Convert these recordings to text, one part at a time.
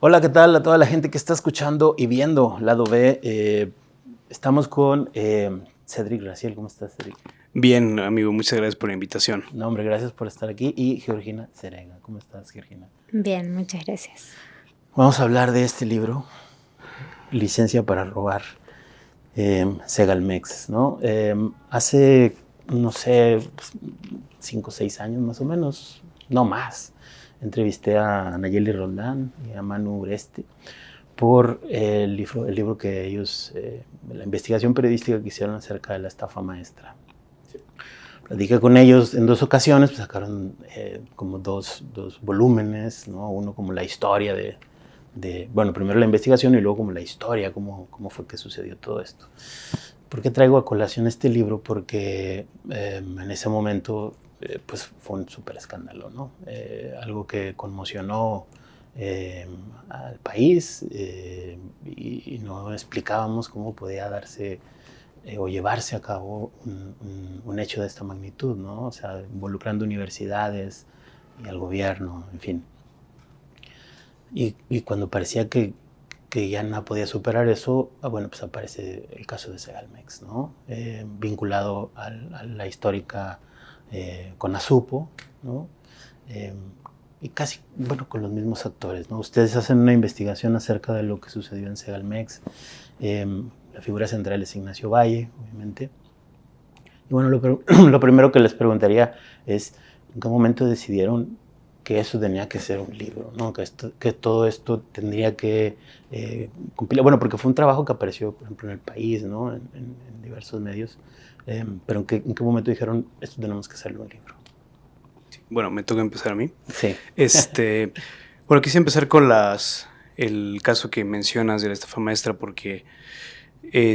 Hola, ¿qué tal a toda la gente que está escuchando y viendo Lado B? Estamos con Cedric Graciel. ¿Cómo estás, Cedric? Bien, amigo, muchas gracias por la invitación. No, hombre, gracias por estar aquí. Y Georgina Serega. ¿Cómo estás, Georgina? Bien, muchas gracias. Vamos a hablar de este libro, Licencia para robar, Segalmex, ¿no? Hace, no sé, 5 o 6 años más o menos, no más, entrevisté a Nayeli Roldán y a Manu Uresti por el libro que ellos, la investigación periodística que hicieron acerca de la estafa maestra. Platiqué con ellos en 2 ocasiones, pues sacaron como dos volúmenes, ¿no? Uno como la historia bueno, primero la investigación y luego como la historia, cómo fue que sucedió todo esto. ¿Por qué traigo a colación este libro? Porque en ese momento pues fue un súper escándalo, ¿no? Algo que conmocionó al país y no explicábamos cómo podía darse o llevarse a cabo un hecho de esta magnitud, ¿no? O sea, involucrando universidades y al gobierno, en fin. Y cuando parecía que ya no podía superar eso, bueno, pues aparece el caso de Segalmex, ¿no? Vinculado a la histórica CONASUPO, ¿no? Y casi, bueno, con los mismos actores, ¿no? Ustedes hacen una investigación acerca de lo que sucedió en Segalmex. La figura central es Ignacio Valle, obviamente. Y bueno, lo primero que les preguntaría es, ¿en qué momento decidieron que eso tenía que ser un libro, ¿no? Que todo esto tendría que cumplir? Bueno, porque fue un trabajo que apareció, por ejemplo, en El País, ¿no? En diversos medios. Pero ¿en qué momento dijeron, esto tenemos que hacerlo un libro? Bueno, me toca empezar a mí. Sí. Bueno, quise empezar con el caso que mencionas de la estafa maestra porque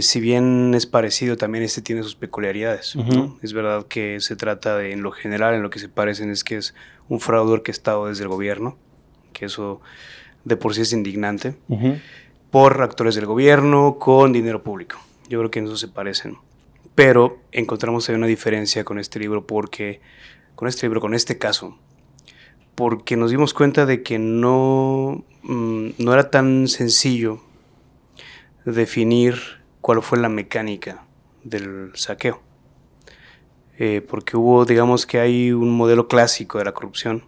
si bien es parecido, también tiene sus peculiaridades, ¿no? Es verdad que se trata de, en lo general, en lo que se parecen es que es un fraude orquestado desde el gobierno, que eso de por sí es indignante, por actores del gobierno con dinero público. Yo creo que en eso se parecen. Pero encontramos ahí una diferencia con este libro con este caso, porque nos dimos cuenta de que no era tan sencillo definir cuál fue la mecánica del saqueo. Porque digamos que hay un modelo clásico de la corrupción,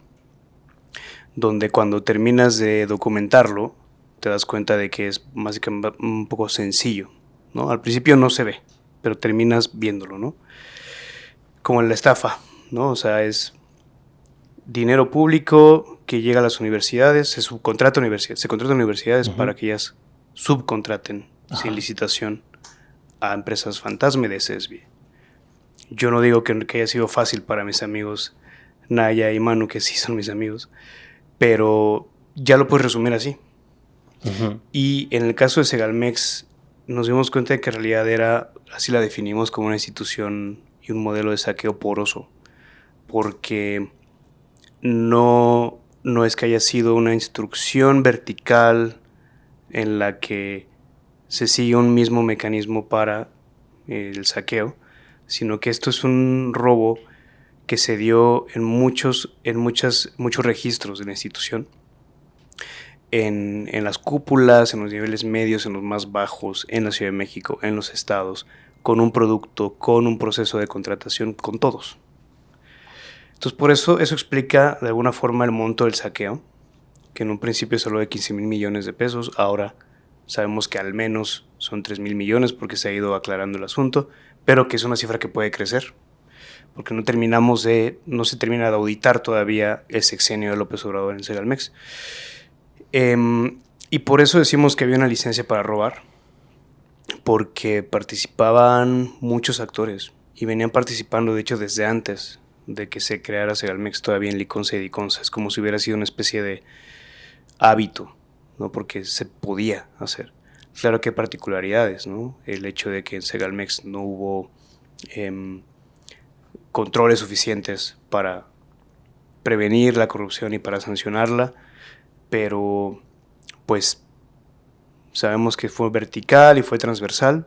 donde cuando terminas de documentarlo, te das cuenta de que es básicamente un poco sencillo, ¿no? Al principio no se ve, pero terminas viéndolo, ¿no? Como en la estafa, ¿no? O sea, es dinero público que llega a las universidades, se contrata universidades para que ellas subcontraten sin licitación a empresas fantasma de CESBI. Yo no digo que haya sido fácil para mis amigos Naya y Manu, que sí son mis amigos, pero ya lo puedes resumir así. Y en el caso de Segalmex nos dimos cuenta de que en realidad así la definimos, como una institución y un modelo de saqueo poroso, porque no es que haya sido una instrucción vertical en la que se sigue un mismo mecanismo para el saqueo, sino que esto es un robo que se dio en muchos registros de la institución, en las cúpulas, en los niveles medios, en los más bajos, en la Ciudad de México, en los estados, con un producto, con un proceso de contratación, con todos. Entonces, por eso explica de alguna forma el monto del saqueo, que en un principio es solo de 15,000 millones de pesos, ahora sabemos que al menos son 3,000 millones porque se ha ido aclarando el asunto, pero que es una cifra que puede crecer, porque no se termina de auditar todavía el sexenio de López Obrador en Segalmex. Y por eso decimos que había una licencia para robar, porque participaban muchos actores y venían participando, de hecho, desde antes de que se creara Segalmex, todavía en Liconza y Diconza. Es como si hubiera sido una especie de hábito, ¿no? Porque se podía hacer. Claro que hay particularidades, ¿no? El hecho de que en Segalmex no hubo controles suficientes para prevenir la corrupción y para sancionarla, pero pues sabemos que fue vertical y fue transversal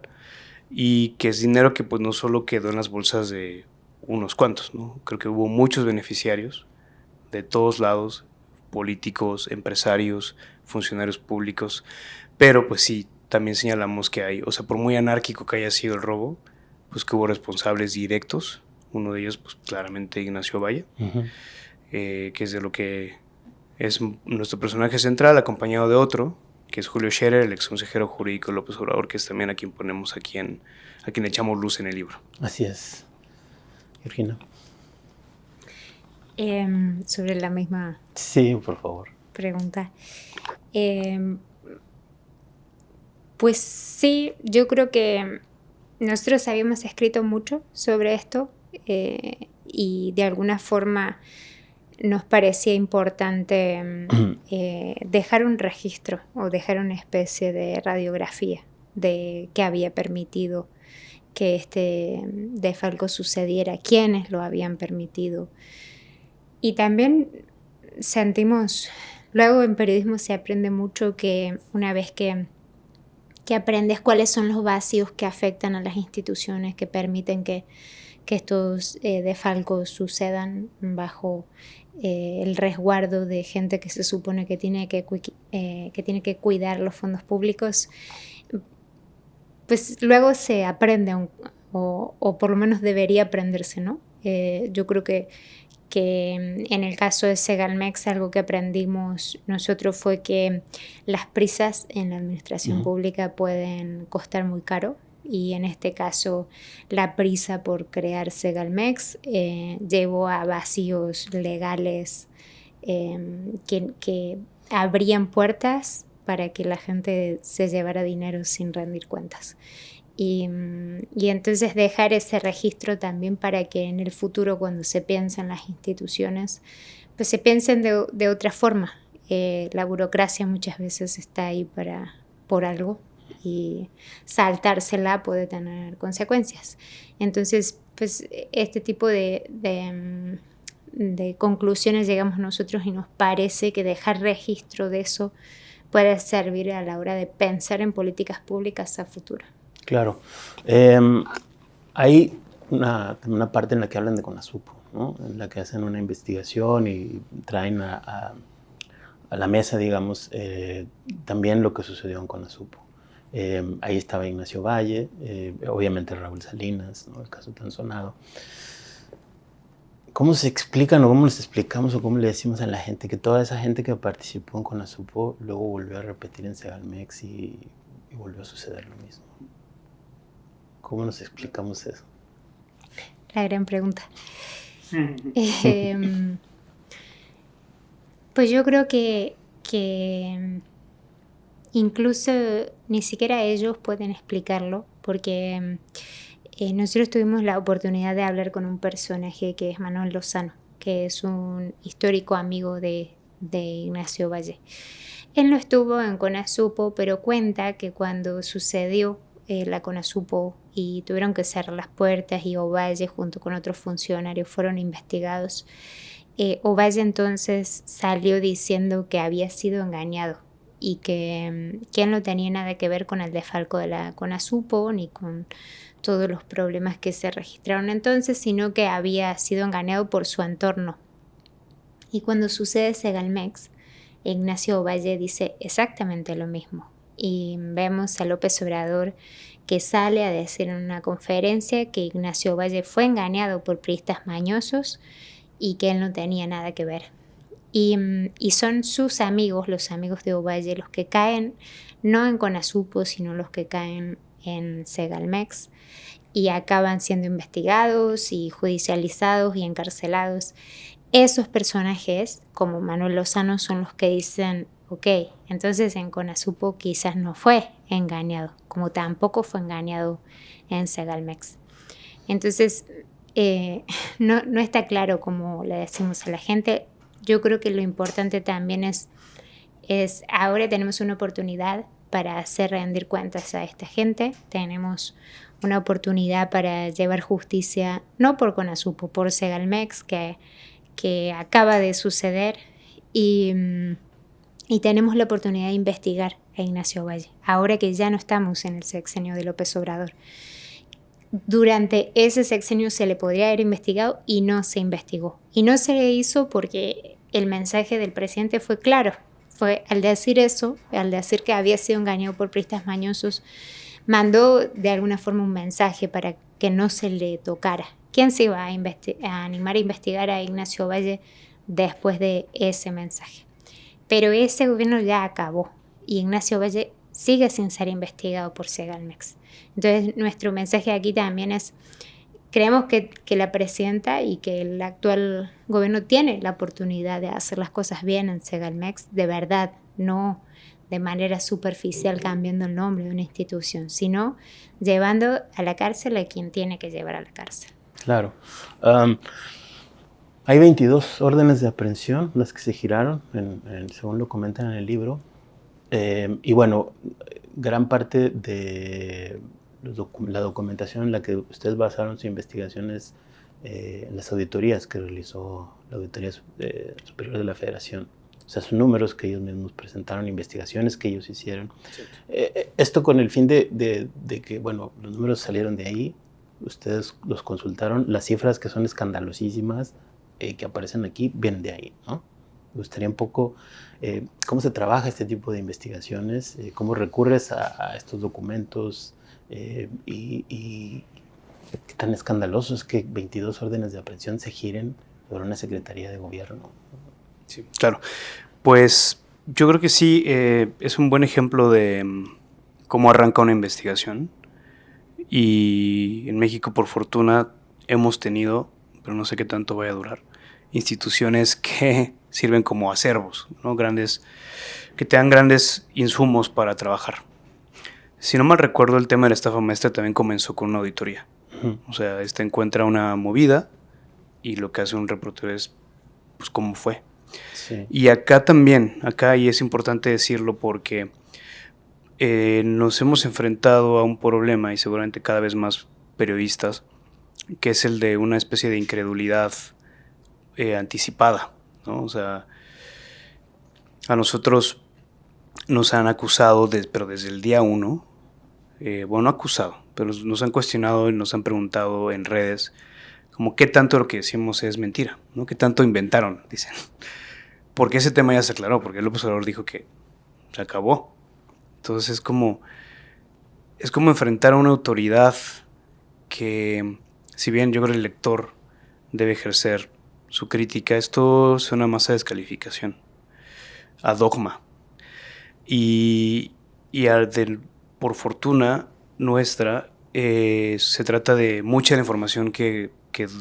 y que es dinero que pues no solo quedó en las bolsas de unos cuantos, ¿no? Creo que hubo muchos beneficiarios de todos lados, políticos, empresarios, funcionarios públicos, pero pues sí, también señalamos que hay, o sea, por muy anárquico que haya sido el robo, pues que hubo responsables directos, uno de ellos pues claramente Ignacio Valle, que es de lo que es nuestro personaje central, acompañado de otro, que es Julio Scherer, el ex consejero jurídico de López Obrador, que es también a quien ponemos a quien echamos luz en el libro. Así es. Georgina. Sobre la misma Sí, por favor. pregunta. Pues sí, yo creo que nosotros habíamos escrito mucho sobre esto y de alguna forma nos parecía importante dejar un registro o dejar una especie de radiografía de qué había permitido que este desfalco sucediera, quiénes lo habían permitido. Y también sentimos, luego en periodismo se aprende mucho que una vez que aprendes cuáles son los vacíos que afectan a las instituciones, que permiten que estos desfalcos sucedan bajo el resguardo de gente que se supone que tiene que cuidar los fondos públicos, pues luego se aprende, o por lo menos debería aprenderse, ¿no? Yo creo que en el caso de Segalmex algo que aprendimos nosotros fue que las prisas en la administración pública pueden costar muy caro, y en este caso la prisa por crear Segalmex llevó a vacíos legales que abrían puertas para que la gente se llevara dinero sin rendir cuentas. Y entonces dejar ese registro también para que en el futuro, cuando se piensa en las instituciones, pues se piensen de otra forma. La burocracia muchas veces está ahí por algo, y saltársela puede tener consecuencias. Entonces, pues este tipo de conclusiones llegamos nosotros, y nos parece que dejar registro de eso puede servir a la hora de pensar en políticas públicas a futuro. Claro. Hay una parte en la que hablan de CONASUPO, ¿no? En la que hacen una investigación y traen a la mesa, digamos, también lo que sucedió en CONASUPO. Ahí estaba Ignacio Valle, obviamente Raúl Salinas, ¿no? El caso tan sonado. ¿Cómo se explican, o cómo les explicamos, o cómo le decimos a la gente que toda esa gente que participó en CONASUPO luego volvió a repetir en Segalmex y volvió a suceder lo mismo? ¿Cómo nos explicamos eso? La gran pregunta. Pues yo creo que incluso ni siquiera ellos pueden explicarlo, porque nosotros tuvimos la oportunidad de hablar con un personaje que es Manuel Lozano, que es un histórico amigo de Ignacio Valle. Él no estuvo en CONASUPO, pero cuenta que cuando sucedió la CONASUPO y tuvieron que cerrar las puertas y Ovalle junto con otros funcionarios fueron investigados, Ovalle entonces salió diciendo que había sido engañado y que él no tenía nada que ver con el desfalco de la CONASUPO ni con todos los problemas que se registraron entonces, sino que había sido engañado por su entorno. Y cuando sucede Segalmex, Ignacio Ovalle dice exactamente lo mismo. Y vemos a López Obrador que sale a decir en una conferencia que Ignacio Ovalle fue engañado por priistas mañosos y que él no tenía nada que ver. Y son sus amigos, los amigos de Ovalle, los que caen no en CONASUPO, sino los que caen en Segalmex y acaban siendo investigados y judicializados y encarcelados. Esos personajes, como Manuel Lozano, son los que dicen: ok, entonces en CONASUPO quizás no fue engañado, como tampoco fue engañado en Segalmex. Entonces, no está claro cómo le decimos a la gente. Yo creo que lo importante también es ahora tenemos una oportunidad para hacer rendir cuentas a esta gente. Tenemos una oportunidad para llevar justicia, no por CONASUPO, por Segalmex, que acaba de suceder, y tenemos la oportunidad de investigar a Ignacio Valle, ahora que ya no estamos en el sexenio de López Obrador. Durante ese sexenio se le podría haber investigado y no se investigó. Y no se le hizo porque el mensaje del presidente fue claro. fue al decir eso, al decir que había sido engañado por pristas mañosos, mandó de alguna forma un mensaje para que no se le tocara. ¿Quién se iba a animar a investigar a Ignacio Valle después de ese mensaje? Pero ese gobierno ya acabó y Ignacio Valle sigue sin ser investigado por Segalmex. Entonces, nuestro mensaje aquí también es, creemos que la presidenta y que el actual gobierno tiene la oportunidad de hacer las cosas bien en Segalmex, de verdad, no de manera superficial cambiando el nombre de una institución, sino llevando a la cárcel a quien tiene que llevar a la cárcel. Claro. Hay 22 órdenes de aprehensión, las que se giraron, según lo comentan en el libro. Y bueno, gran parte de la documentación en la que ustedes basaron su investigación es en las auditorías que realizó la Auditoría Superior de la Federación. O sea, son números que ellos mismos presentaron, investigaciones que ellos hicieron. Sí. Esto con el fin de que, bueno, los números salieron de ahí, ustedes los consultaron, las cifras que son escandalosísimas que aparecen aquí vienen de ahí, ¿no? Me gustaría un poco cómo se trabaja este tipo de investigaciones, cómo recurres a estos documentos y qué tan escandaloso es que 22 órdenes de aprehensión se giren sobre una Secretaría de Gobierno. Sí, claro. Pues yo creo que sí, es un buen ejemplo de cómo arranca una investigación. Y en México, por fortuna, hemos tenido, pero no sé qué tanto vaya a durar, instituciones que sirven como acervos, ¿no? Que te dan grandes insumos para trabajar. Si no mal recuerdo, el tema de la estafa maestra también comenzó con una auditoría. Uh-huh. O sea, encuentra una movida y lo que hace un reportero es, pues, cómo fue. Sí. Y acá también, y es importante decirlo porque nos hemos enfrentado a un problema, y seguramente cada vez más periodistas, que es el de una especie de incredulidad anticipada, ¿no? O sea, a nosotros nos han acusado, pero desde el día 1, bueno, acusado, pero nos han cuestionado y nos han preguntado en redes como qué tanto lo que decimos es mentira, ¿no? Qué tanto inventaron, dicen. Porque ese tema ya se aclaró, porque López Obrador dijo que se acabó. Entonces es como enfrentar a una autoridad que, si bien yo creo que el lector debe ejercer su crítica, esto es una masa de descalificación, a dogma. Y por fortuna nuestra, se trata de mucha de la información que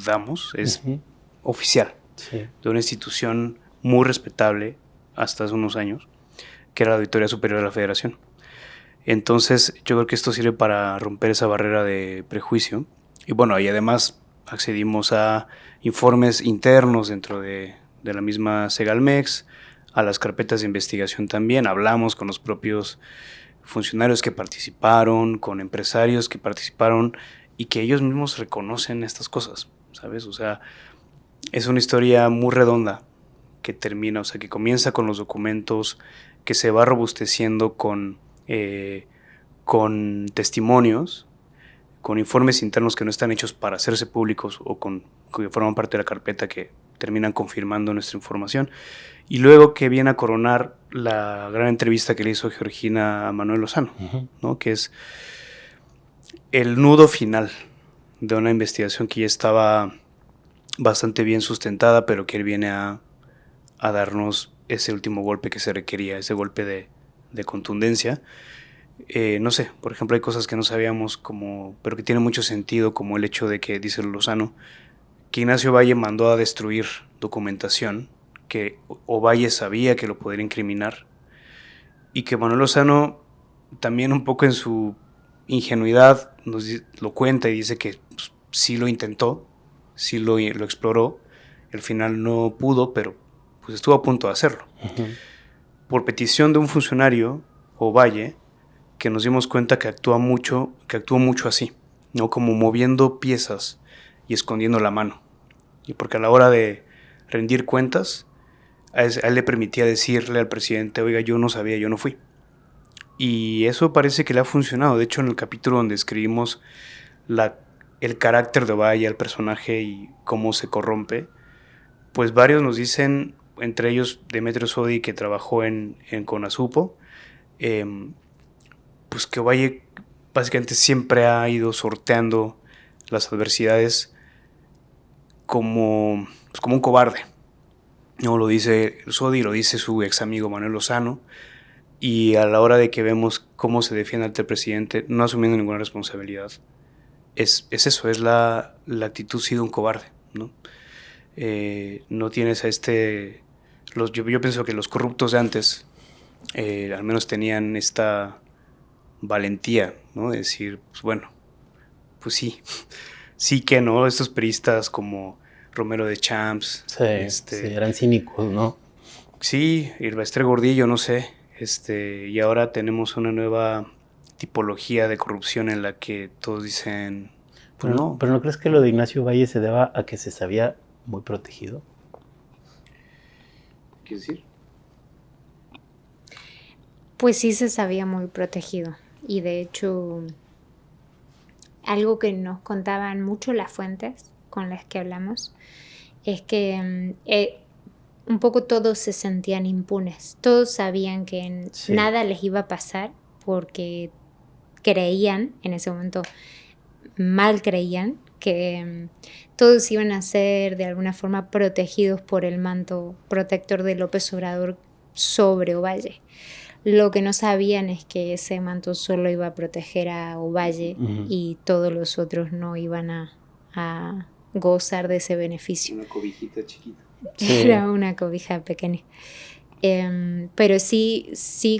damos, es uh-huh. oficial, sí. De una institución muy respetable hasta hace unos años, que era la Auditoría Superior de la Federación. Entonces yo creo que esto sirve para romper esa barrera de prejuicio. Y bueno, y además accedimos a informes internos dentro de la misma Segalmex, a las carpetas de investigación también. Hablamos con los propios funcionarios que participaron, con empresarios que participaron y que ellos mismos reconocen estas cosas, ¿sabes? O sea, es una historia muy redonda que termina, o sea, que comienza con los documentos, que se va robusteciendo con testimonios, con informes internos que no están hechos para hacerse públicos o que forman parte de la carpeta, que terminan confirmando nuestra información, y luego que viene a coronar la gran entrevista que le hizo Georgina a Manuel Lozano, uh-huh. ¿no? Que es el nudo final de una investigación que ya estaba bastante bien sustentada, pero que él viene a darnos ese último golpe que se requería, ese golpe de contundencia. No sé, por ejemplo, hay cosas que no sabíamos, pero que tienen mucho sentido, como el hecho de que, dice Lozano, que Ignacio Valle mandó a destruir documentación que Ovalle sabía que lo podría incriminar, y que Manuel Lozano también, un poco en su ingenuidad, lo cuenta y dice que pues, sí lo intentó, sí lo exploró, al final no pudo, pero pues estuvo a punto de hacerlo. Uh-huh. Por petición de un funcionario, Ovalle, que nos dimos cuenta que actuó mucho así, ¿no? Como moviendo piezas y escondiendo la mano. Y porque a la hora de rendir cuentas, a él le permitía decirle al presidente, oiga, yo no sabía, yo no fui. Y eso parece que le ha funcionado. De hecho, en el capítulo donde escribimos el carácter de Ovalle, el personaje y cómo se corrompe, pues varios nos dicen entre ellos Demetrio Sodi, que trabajó en Conasupo, pues que Ovalle básicamente siempre ha ido sorteando las adversidades como un cobarde. No, lo dice Sodi, lo dice su ex amigo Manuel Lozano, y a la hora de que vemos cómo se defiende ante el presidente, no asumiendo ninguna responsabilidad, es eso, es la actitud sí de un cobarde, ¿no? No tienes a yo pienso que los corruptos de antes al menos tenían esta valentía, ¿no? De decir, pues bueno, pues sí, sí que no, estos peristas como Romero de Champs, Sí, eran cínicos, ¿no? Sí, Silvestre Gordillo, no sé, y ahora tenemos una nueva tipología de corrupción en la que todos dicen, pues no. Pero ¿no crees que lo de Ignacio Valle se deba a que se sabía muy protegido? ¿Qué decir? Pues sí se sabía muy protegido. Y de hecho, algo que nos contaban mucho las fuentes con las que hablamos es que un poco todos se sentían impunes. Todos sabían que nada les iba a pasar porque creían, en ese momento mal creían, que todos iban a ser de alguna forma protegidos por el manto protector de López Obrador sobre Ovalle. Lo que no sabían es que ese manto solo iba a proteger a Ovalle y todos los otros no iban a gozar de ese beneficio. Una cobijita chiquita. Era una cobija pequeña. Pero sí,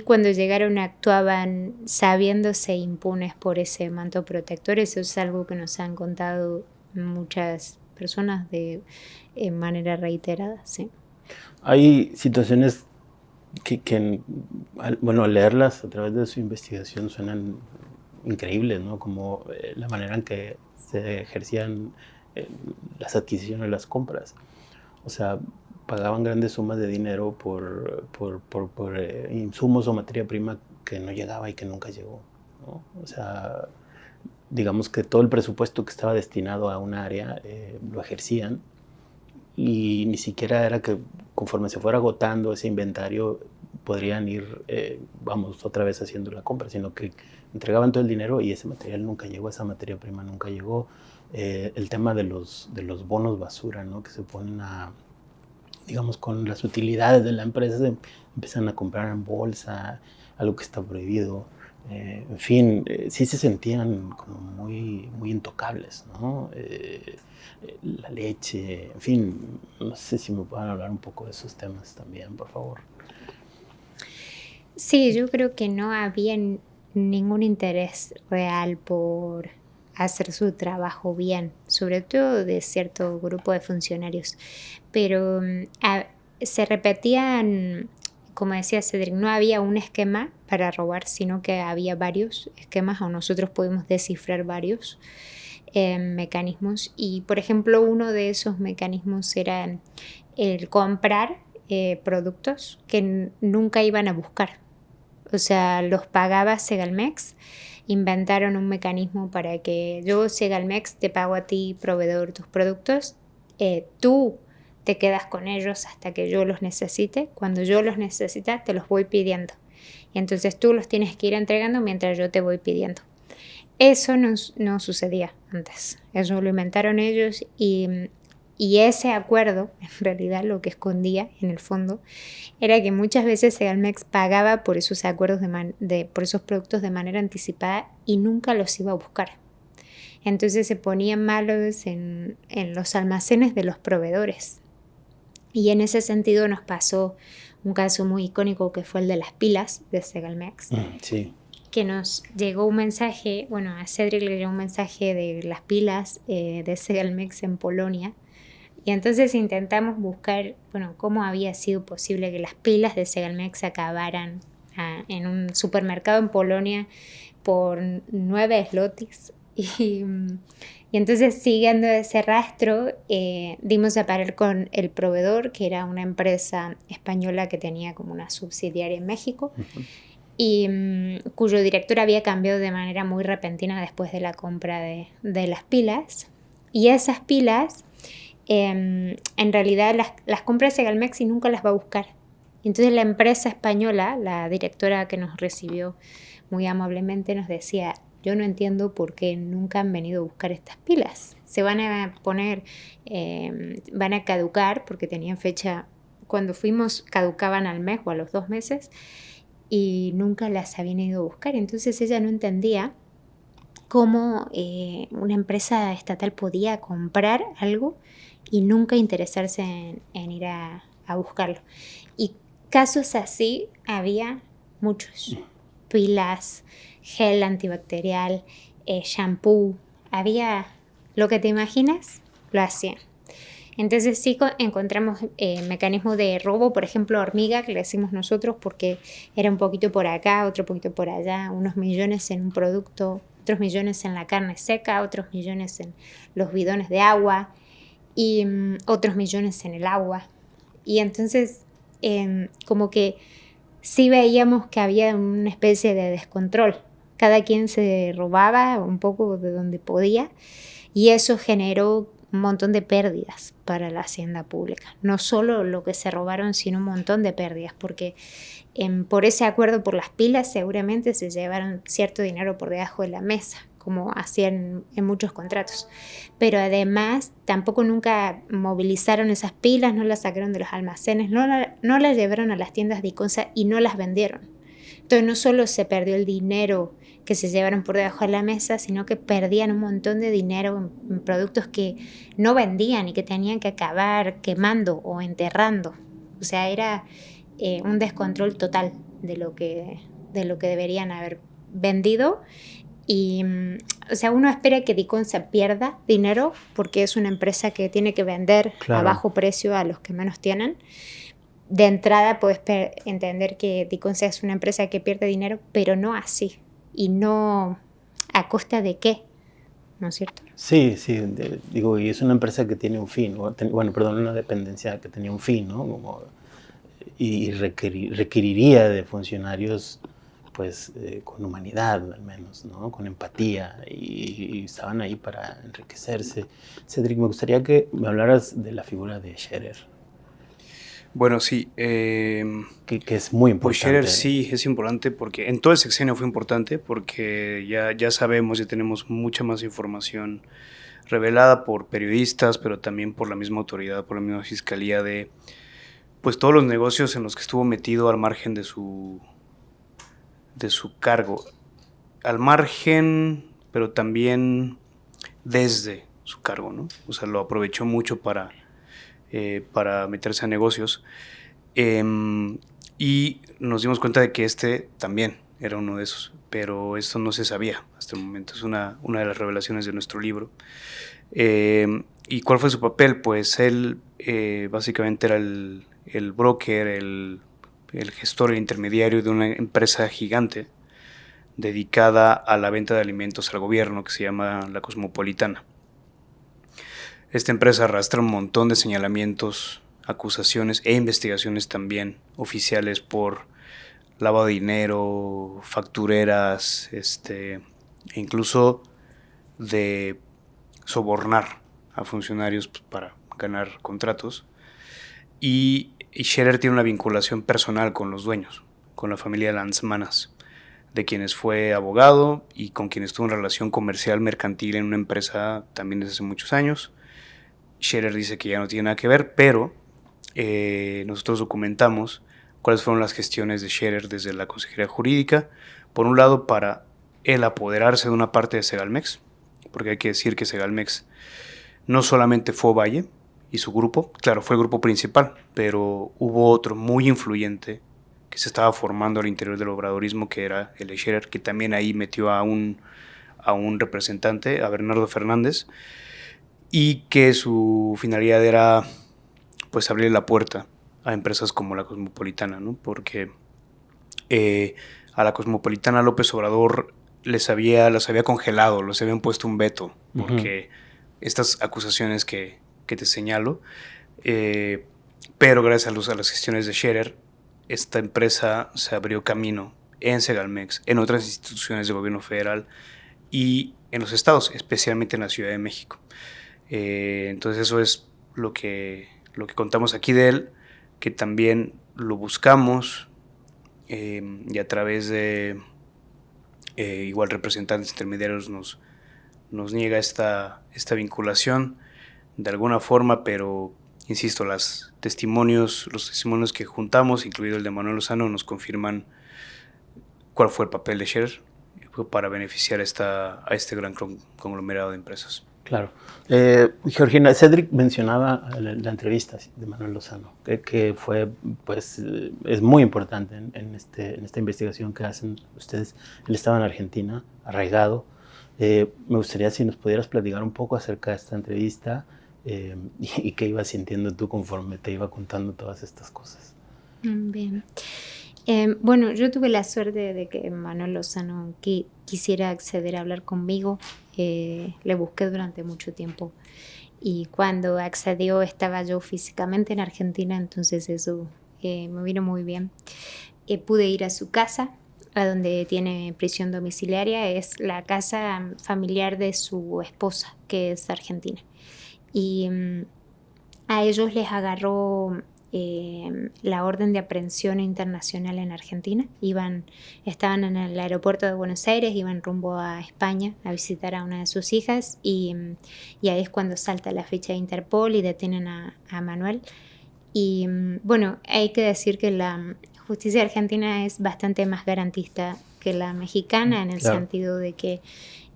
cuando llegaron actuaban sabiéndose impunes por ese manto protector. Eso es algo que nos han contado muchas personas de manera reiterada, sí. Hay situaciones que bueno, al leerlas a través de su investigación suenan increíbles, ¿no? Como la manera en que se ejercían las adquisiciones, las compras. O sea, pagaban grandes sumas de dinero por insumos o materia prima que no llegaba y que nunca llegó, ¿no? O sea, digamos que todo el presupuesto que estaba destinado a un área lo ejercían, y ni siquiera era que conforme se fuera agotando ese inventario podrían ir, otra vez haciendo la compra, sino que entregaban todo el dinero y ese material nunca llegó, esa materia prima nunca llegó. El tema de los bonos basura, ¿no? Que se ponen digamos, con las utilidades de la empresa, empiezan a comprar en bolsa, algo que está prohibido. En fin, sí se sentían como muy, muy intocables, ¿no? La leche, en fin, no sé si me pueden hablar un poco de esos temas también, por favor. Sí, yo creo que no había ningún interés real por hacer su trabajo bien, sobre todo de cierto grupo de funcionarios. Pero se repetían, como decía Cedric, no había un esquema para robar, sino que había varios esquemas, o nosotros pudimos descifrar varios mecanismos. Y, por ejemplo, uno de esos mecanismos era el comprar productos que nunca iban a buscar. O sea, los pagaba Segalmex. Inventaron un mecanismo para que yo, Segalmex, te pago a ti, proveedor, tus productos. Tú te quedas con ellos hasta que yo los necesite. Cuando yo los necesite, te los voy pidiendo. Y entonces tú los tienes que ir entregando mientras yo te voy pidiendo. Eso no sucedía antes. Eso lo inventaron ellos y ese acuerdo, en realidad lo que escondía en el fondo, era que muchas veces Segalmex pagaba por esos acuerdos por esos productos de manera anticipada y nunca los iba a buscar. Entonces se ponían malos en los almacenes de los proveedores. Y en ese sentido nos pasó un caso muy icónico que fue el de las pilas de Segalmex. Sí. Que nos llegó un mensaje, a Cedric le llegó un mensaje de las pilas de Segalmex en Polonia. Y entonces intentamos buscar, cómo había sido posible que las pilas de Segalmex acabaran en un supermercado en Polonia por 9 zlotys. Y entonces, siguiendo ese rastro, dimos a parar con el proveedor, que era una empresa española que tenía como una subsidiaria en México, y cuyo director había cambiado de manera muy repentina después de la compra de las pilas. Y esas pilas en realidad las compra Segalmex y nunca las va a buscar. Entonces la empresa española, la directora que nos recibió muy amablemente, nos decía: yo no entiendo por qué nunca han venido a buscar estas pilas. Se van a poner, van a caducar, porque tenían fecha, cuando fuimos caducaban al mes o a los 2 meses, y nunca las habían ido a buscar. Entonces ella no entendía cómo una empresa estatal podía comprar algo y nunca interesarse en ir a buscarlo. Y casos así había muchos. Pilas, gel antibacterial, shampoo, había lo que te imaginas, lo hacían. Entonces sí encontramos mecanismos de robo, por ejemplo, hormiga, que le decimos nosotros, porque era un poquito por acá, otro poquito por allá, unos millones en un producto, otros millones en la carne seca, otros millones en los bidones de agua y otros millones en el agua. Y entonces como que sí veíamos que había una especie de descontrol. Cada quien se robaba un poco de donde podía y eso generó un montón de pérdidas para la hacienda pública. No solo lo que se robaron, sino un montón de pérdidas, porque por ese acuerdo por las pilas seguramente se llevaron cierto dinero por debajo de la mesa, como hacían en muchos contratos. Pero además tampoco nunca movilizaron esas pilas, no las sacaron de los almacenes, no las llevaron a las tiendas de Iconsa y no las vendieron. Entonces no solo se perdió el dinero que se llevaron por debajo de la mesa, sino que perdían un montón de dinero en productos que no vendían y que tenían que acabar quemando o enterrando. O sea, era un descontrol total de lo que deberían haber vendido. Y, o sea, uno espera que Diconsa pierda dinero porque es una empresa que tiene que vender a bajo precio a los que menos tienen. De entrada puedes entender que Diconsa es una empresa que pierde dinero, pero no así. Y no a costa de qué, ¿no es cierto? Sí, digo, y es una empresa que tiene un fin, una dependencia que tenía un fin, ¿no? Y requeriría de funcionarios pues con humanidad al menos, ¿no? Con empatía, y estaban ahí para enriquecerse. Cedric, me gustaría que me hablaras de la figura de Scherer. Bueno, sí. Que es muy importante. Pues Scherer sí es importante porque en todo el sexenio fue importante porque ya sabemos, ya tenemos mucha más información revelada por periodistas, pero también por la misma autoridad, por la misma fiscalía, de pues todos los negocios en los que estuvo metido al margen de su cargo, al margen, pero también desde su cargo, ¿no? O sea, lo aprovechó mucho para meterse a negocios, y nos dimos cuenta de que este también era uno de esos, pero esto no se sabía hasta el momento. Es una de las revelaciones de nuestro libro. ¿Y cuál fue su papel? Pues él básicamente era el broker, el gestor, el intermediario de una empresa gigante dedicada a la venta de alimentos al gobierno que se llama La Cosmopolitana. Esta empresa arrastra un montón de señalamientos, acusaciones e investigaciones también oficiales por lavado de dinero, factureras, e incluso de sobornar a funcionarios para ganar contratos. Y Scherer tiene una vinculación personal con los dueños, con la familia Lanzmanas, de quienes fue abogado y con quienes tuvo una relación comercial mercantil en una empresa también desde hace muchos años. Scherer dice que ya no tiene nada que ver, pero nosotros documentamos cuáles fueron las gestiones de Scherer desde la Consejería Jurídica. Por un lado, para él apoderarse de una parte de Segalmex, porque hay que decir que Segalmex no solamente fue Valle y su grupo, claro, fue el grupo principal, pero hubo otro muy influyente que se estaba formando al interior del obradorismo, que era el de Scherer, que también ahí metió a un representante, a Bernardo Fernández, y que su finalidad era pues abrir la puerta a empresas como la Cosmopolitana, ¿no? Porque a la Cosmopolitana López Obrador las había congelado, les habían puesto un veto, porque estas acusaciones que te señalo, pero gracias a las gestiones de Scherer, esta empresa se abrió camino en Segalmex, en otras instituciones del gobierno federal y en los estados, especialmente en la Ciudad de México. Entonces eso es lo que contamos aquí de él, que también lo buscamos y a través de igual representantes intermediarios nos niega esta vinculación de alguna forma, pero insisto, los testimonios que juntamos, incluido el de Manuel Lozano, nos confirman cuál fue el papel de Scherer para beneficiar a este gran conglomerado de empresas. Claro. Georgina, Cedric mencionaba la entrevista de Manuel Lozano, que fue, pues, es muy importante en esta investigación que hacen ustedes. Él estaba en Argentina, arraigado. Me gustaría si nos pudieras platicar un poco acerca de esta entrevista y qué ibas sintiendo tú conforme te iba contando todas estas cosas. Bien. Bueno, yo tuve la suerte de que Manuel Lozano quisiera acceder a hablar conmigo. Le busqué durante mucho tiempo y cuando accedió estaba yo físicamente en Argentina, entonces eso me vino muy bien. Pude ir a su casa, a donde tiene prisión domiciliaria, es la casa familiar de su esposa, que es argentina. Y a ellos les agarró la orden de aprehensión internacional en Argentina. Estaban en el aeropuerto de Buenos Aires, iban rumbo a España a visitar a una de sus hijas y ahí es cuando salta la ficha de Interpol y detienen a Manuel. Y bueno, hay que decir que la justicia argentina es bastante más garantista que la mexicana, en el sentido de que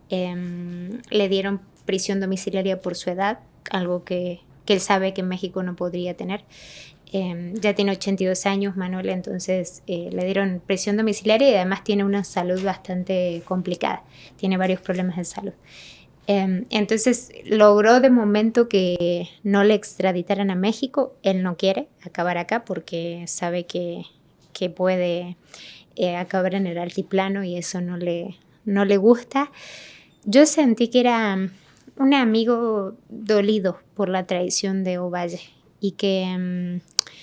le dieron prisión domiciliaria por su edad, algo que él sabe que en México no podría tener. Ya tiene 82 años Manuel, entonces le dieron prisión domiciliaria y además tiene una salud bastante complicada, tiene varios problemas de salud. Entonces logró de momento que no le extraditaran a México. Él no quiere acabar acá porque sabe que puede acabar en el altiplano y eso no le gusta. Yo sentí que era un amigo dolido por la traición de Ovalle y que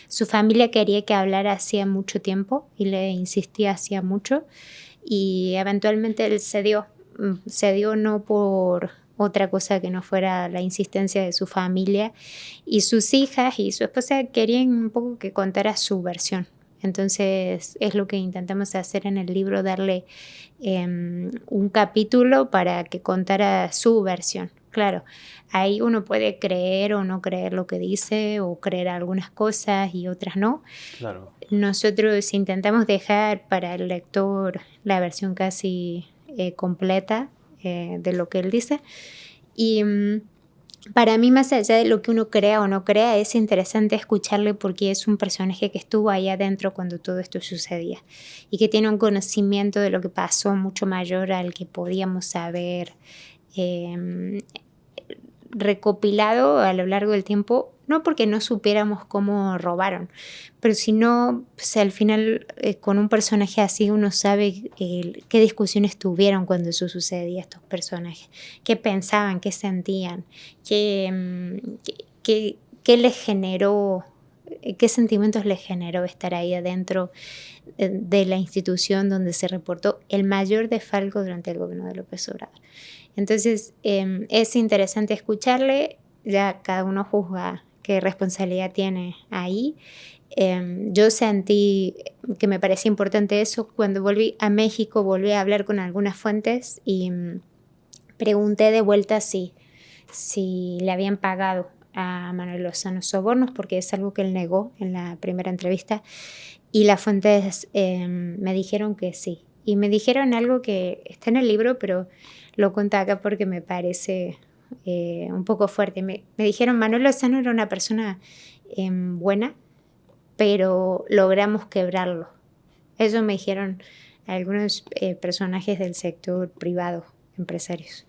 su familia quería que hablara hacía mucho tiempo y le insistía hacía mucho y eventualmente él cedió no por otra cosa que no fuera la insistencia de su familia, y sus hijas y su esposa querían un poco que contara su versión. Entonces es lo que intentamos hacer en el libro, darle un capítulo para que contara su versión. Claro, ahí uno puede creer o no creer lo que dice, o creer algunas cosas y otras no. Claro. Nosotros intentamos dejar para el lector la versión casi completa de lo que él dice. Y para mí, más allá de lo que uno crea o no crea, es interesante escucharle porque es un personaje que estuvo ahí adentro cuando todo esto sucedía y que tiene un conocimiento de lo que pasó mucho mayor al que podíamos saber recopilado a lo largo del tiempo, no porque no supiéramos cómo robaron, pero sino pues, al final con un personaje así uno sabe qué discusiones tuvieron cuando eso sucedía, estos personajes, qué pensaban, qué sentían, qué les generó, qué sentimientos les generó estar ahí adentro de la institución donde se reportó el mayor desfalco durante el gobierno de López Obrador. Entonces es interesante escucharle, ya cada uno juzga qué responsabilidad tiene ahí. Yo sentí que me parecía importante eso. Cuando volví a México, volví a hablar con algunas fuentes y pregunté de vuelta si le habían pagado a Manuel Lozano sobornos, porque es algo que él negó en la primera entrevista, y las fuentes me dijeron que sí. Y me dijeron algo que está en el libro, pero lo cuento acá porque me parece un poco fuerte. Me dijeron, Manuel Lozano era una persona buena, pero logramos quebrarlo. Eso me dijeron algunos personajes del sector privado, empresarios.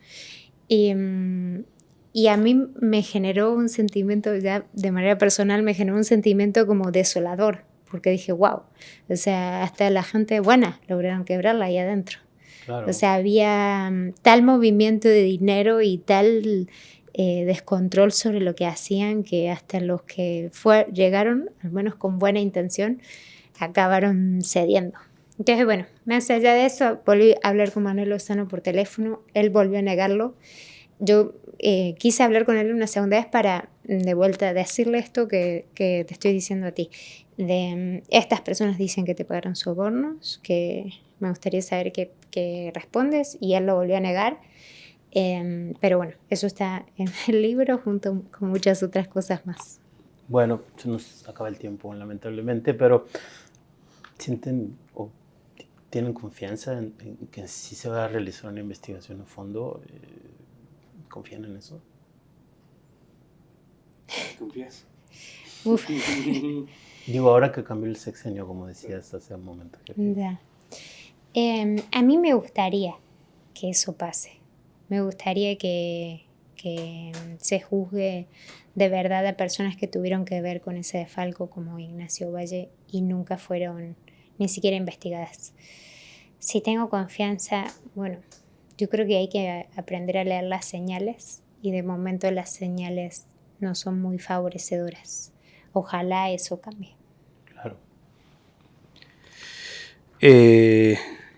Y a mí me generó un sentimiento, ya de manera personal, me generó un sentimiento como desolador, porque dije, wow, o sea, hasta la gente buena lograron quebrarla ahí adentro. Claro. O sea, había tal movimiento de dinero y tal descontrol sobre lo que hacían que hasta los que llegaron, al menos con buena intención, acabaron cediendo. Entonces, bueno, más allá de eso, volví a hablar con Manuel Lozano por teléfono, él volvió a negarlo. Yo quise hablar con él una segunda vez para de vuelta decirle esto que te estoy diciendo a ti. Estas personas dicen que te pagaron sobornos, que me gustaría saber qué respondes, y él lo volvió a negar. Pero bueno, eso está en el libro junto con muchas otras cosas más. Bueno, se nos acaba el tiempo, lamentablemente, pero ¿sienten o tienen confianza en que sí se va a realizar una investigación a fondo? ¿Confían en eso? ¿Confías? Uf. Digo, ahora que cambió el sexenio, como decías hace un momento. Ya. A mí me gustaría que eso pase. Me gustaría que se juzgue de verdad a personas que tuvieron que ver con ese desfalco como Ignacio Valle y nunca fueron ni siquiera investigadas. Si tengo confianza, bueno, yo creo que hay que aprender a leer las señales y de momento las señales no son muy favorecedoras. Ojalá eso cambie. Claro.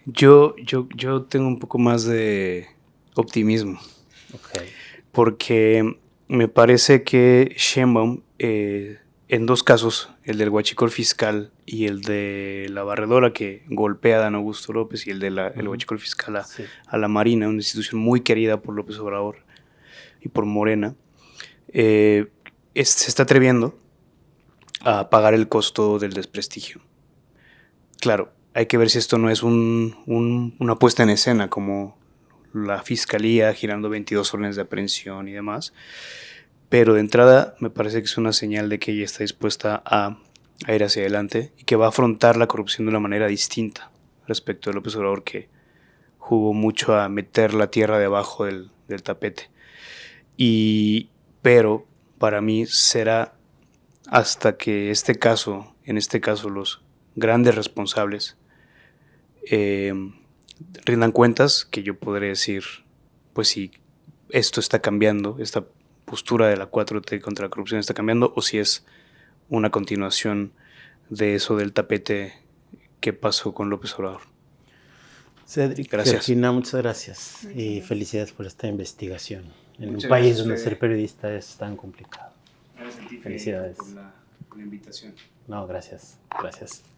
Yo tengo un poco más de optimismo. Okay. Porque me parece que Sheinbaum, en dos casos, el del huachicol fiscal y el de la barredora que golpea a Dan Augusto López y el de el huachicol fiscal a la Marina, una institución muy querida por López Obrador y por Morena, se está atreviendo a pagar el costo del desprestigio. Claro, hay que ver si esto no es una puesta en escena como la fiscalía girando 22 órdenes de aprehensión y demás, pero de entrada me parece que es una señal de que ella está dispuesta a ir hacia adelante y que va a afrontar la corrupción de una manera distinta respecto de López Obrador, que jugó mucho a meter la tierra debajo del tapete. Pero para mí será hasta que en este caso los grandes responsables rindan cuentas, que yo podré decir, pues si esto está cambiando, esta postura de la 4T contra la corrupción está cambiando, o si es una continuación de eso del tapete que pasó con López Obrador. Cédric, gracias. Georgina, muchas gracias y felicidades por esta investigación en un país donde ser periodista es tan complicado. Gracias a ti, felicidades por la invitación. No, gracias.